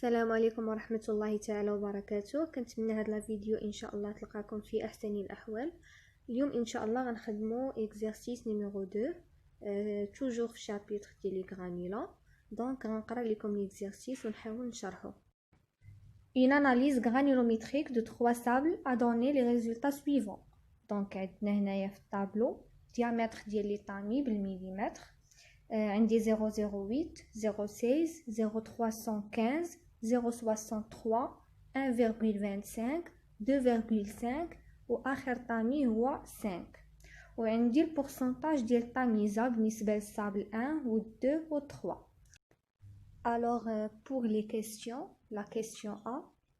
السلام عليكم ورحمة الله تعالى وبركاته. كنتمنى هاد لا فيديو ان شاء الله تلقاكم في احسن الاحوال. اليوم ان شاء الله غنخدمو اكزرسيس نيميرو 2 توجور في شابيتر ديال لي غرانيلا. دونك غنقرا لكم ليكزرسيس ونحاول نشرحو. Une analyse granulométrique de 3 sables a donné les résultats suivants. Donc عندنا هنايا في الطابلو diamètre ديال لي طامي بالمليمتر. عندي 008 016 0315 063 1,25 2,5 واخر طامي هو 5. وعندي البورسنتاج ديال التمييزه بالنسبه للصابل 1 و 2 و 3. Alors pour les questions, la question A,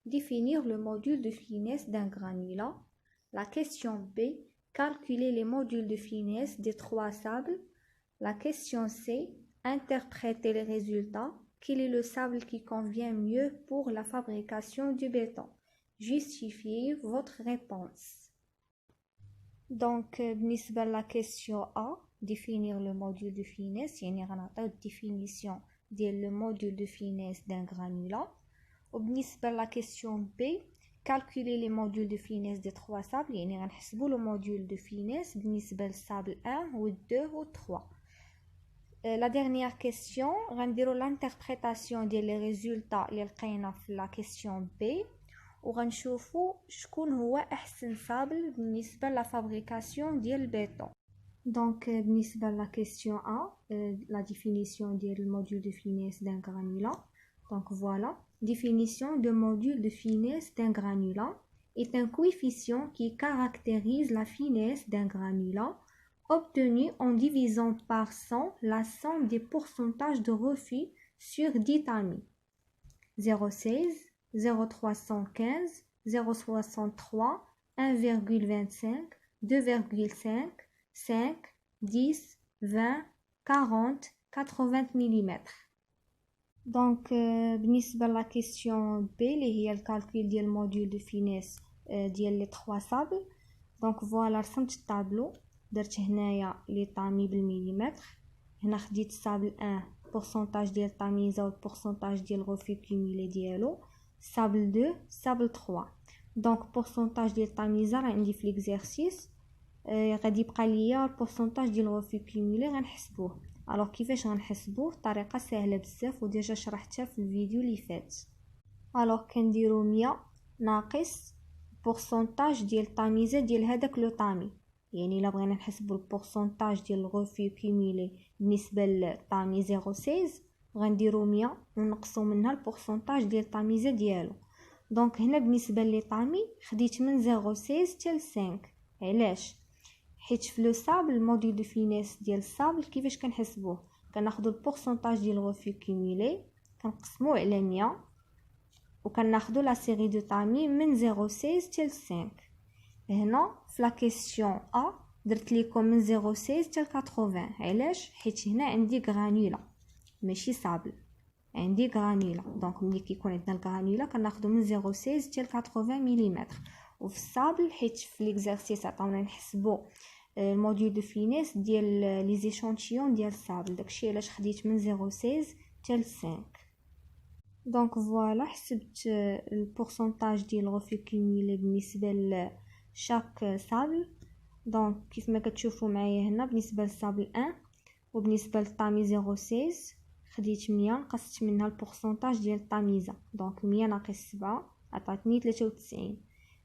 définir le module de finesse d'un granulat. La question B, calculer les modules de finesse des 3 sables. La question C, interpréter les résultats. Quel est le sable qui convient mieux pour la fabrication du béton? Justifiez votre réponse. Donc, بالنسبة la question A, définir le module de finesse, يعني غنعطيو définition ديال le module de finesse d'un granulat. وبالنسبة la question B, calculer les modules de finesse des 3 sables, يعني غنحسبوا le module de finesse بالنسبة للصابل 1 و 2 و 3. La dernière question, غنديرو l'interprétation ديال les résultats اللي لقينا في la question B وغنشوفوا شكون هو احسن صابل بالنسبه لا فابريكاسيون ديال البيطون. دونك بالنسبه لا question A, la définition ديال الموديول de finesse d'un granulat. Donc voilà, définition de module de finesse d'un granulat est un coefficient qui caractérise la finesse d'un granulat obtenu en divisant par 100 la somme des pourcentages de refus sur 10 tamis. 0,16 0,315, 0,63, 1,25, 2,5, 5, 10, 20, 40, 80 mm. Donc, بالنسبة la question B, اللي هي الكالكول ديال الموديول دو فينيس ديال لي 3 صابل. دونك فوالا رسمت الطابلو، درت هنايا لي طامي بالمليمتر، هنا خديت الصابل 1 pourcentage ديال التمييزه والبورسنتاج ديال الغوفي كوميلي ديالو، صابل 2 صابل 3. دونك pourcentage ديال التمييزه راه عندي في ليكزارسيس، غادي يبقى ليا البورسنتاج ديال الغوفي كوميلي غنحسبوه. الوغ كيفاش غنحسبوه؟ طريقه سهله بزاف وديجا شرحتها في الفيديو اللي فات. الوغ كنديرو 100 ناقص pourcentage ديال التمييزه ديال هذاك لو طامي، يعني الا بغينا نحسبوا البورسنتاج ديال الغوفي كوميلي بالنسبه للطامي 0.16 غنديروا 100 ونقصوا منها البورسنتاج ديال التمييزه ديالو. دونك هنا بالنسبه لي طامي خديت من 0.16 حتى ل 5. علاش؟ حيت في لو صابل الموديل دو فينيس ديال الصابل كيفاش كنحسبوه؟ كناخذوا البورسنتاج ديال الغوفي كوميلي كنقسموه على 100 وكناخذوا لا سيري دو طامي من 0.16 حتى ل 5. هنا في لا كيسيون A درت لكم من 0.16 حتى ل 80. علاش؟ حيت هنا عندي غرانيلا ماشي صابل، عندي غرانيلا. دونك ملي كيكون عندنا الغرانيلا كناخذوا من 0.16 حتى ل 80 ملم. وفي الصابل حيت في ليكزارسيس عطاونا نحسبوا الموديول دو فينيس ديال لي زيشانتيون ديال الصابل، داكشي علاش خديت من 0.16 حتى ل 5. دونك فوالا حسبت البورسنتاج ديال الغوفي كوميلي بالنسبه شاك صابل. دونك كيف ما كتشوفوا معايا هنا بالنسبه للصابل 1 وبالنسبه للطامي 0.16 خديت 100 قصت منها البورسنتاج ديال التمييزه. دونك 100 ناقص 7 عطاتني 93.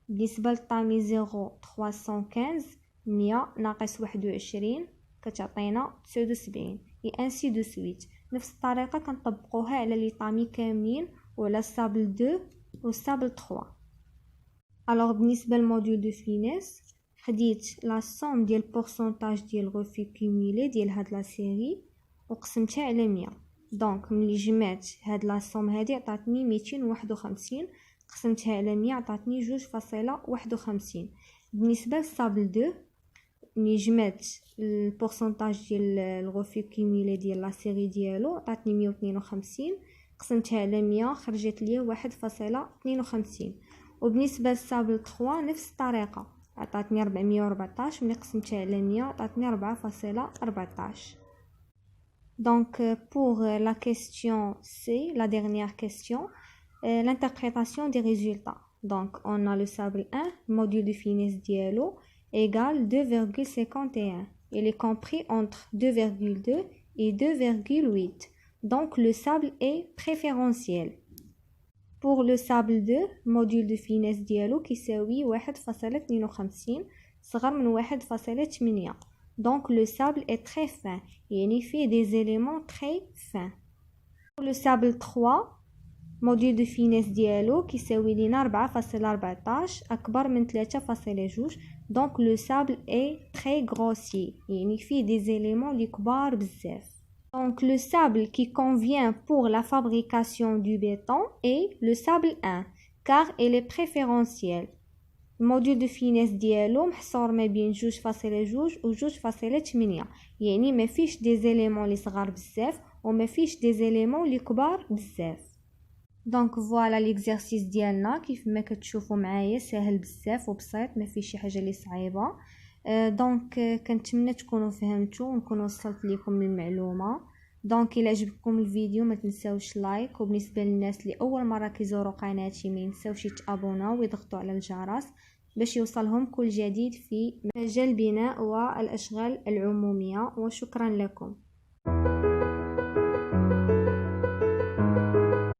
بالنسبه للطامي 0.315 100 ناقص 21 كتعطينا 79 اي انسي دو سويت. نفس الطريقه كنطبقوها على لي طامي كاملين وعلى الصابل 2 والصابل 3. الوغ بالنسبه للموديول دو فينيس خديت لا سوم ديال البورسنتاج ديال الغوفي كوميلي ديال هاد لا سيري وقسمتها على 100. دونك ملي جمعت هاد لا سوم هادي عطاتني 251 قسمتها على 100 عطاتني 2.51. بالنسبه للصابل 2 ملي جمعت البورسنتاج ديال الغوفي كوميلي ديال لا سيري ديالو عطاتني 152 قسمتها على 100 خرجت لي 1.52. وبالنسبه للصابل 3 نفس الطريقه عطاتني 414 ملي قسمتها على 100 عطاتني 4.14. Donc pour la question C, la dernière question, l'interprétation des résultats. Donc, on a le sable 1, le module de finesse diallo égale 2,51. Il est compris entre 2,2 et 2,8. Donc, le sable est préférentiel. Pour le sable 2, module de finesse diallo كيساوي 1,52 صغر من 1,8. Donc, le sable est très fin. Il fait des éléments très fins. Pour le sable 3, module de finesse diallo كيساوي لينا 4,14 أكبر من 3,2. Donc, le sable est très grossier. Il fait des éléments li كبار بزاف. Donc, le sable qui convient pour la fabrication du béton est le sable 1, car il est préférentiel. Le module de finesse ديالو محصور ما بين 2.2 و 2.8. يعني ما فيش des éléments li صغار بزاف و ما فيش des éléments li كبار بزاف. دونك فوالا ليكزارسيس ديالنا كيف ما كتشوفوا معايا ساهل بزاف وبسيط ما فيه شي حاجه اللي صعيبه. دونك كنتمنى تكونوا فهمتوا ونكون وصلت لكم المعلومه. دونك الى عجبكم الفيديو ما تنساوش لايك، وبالنسبه للناس اللي اول مره كيزوروا قناتي ما ينساوش يتابوناو ويضغطوا على الجرس باش يوصلهم كل جديد في مجال البناء والاشغال العموميه. وشكرا لكم.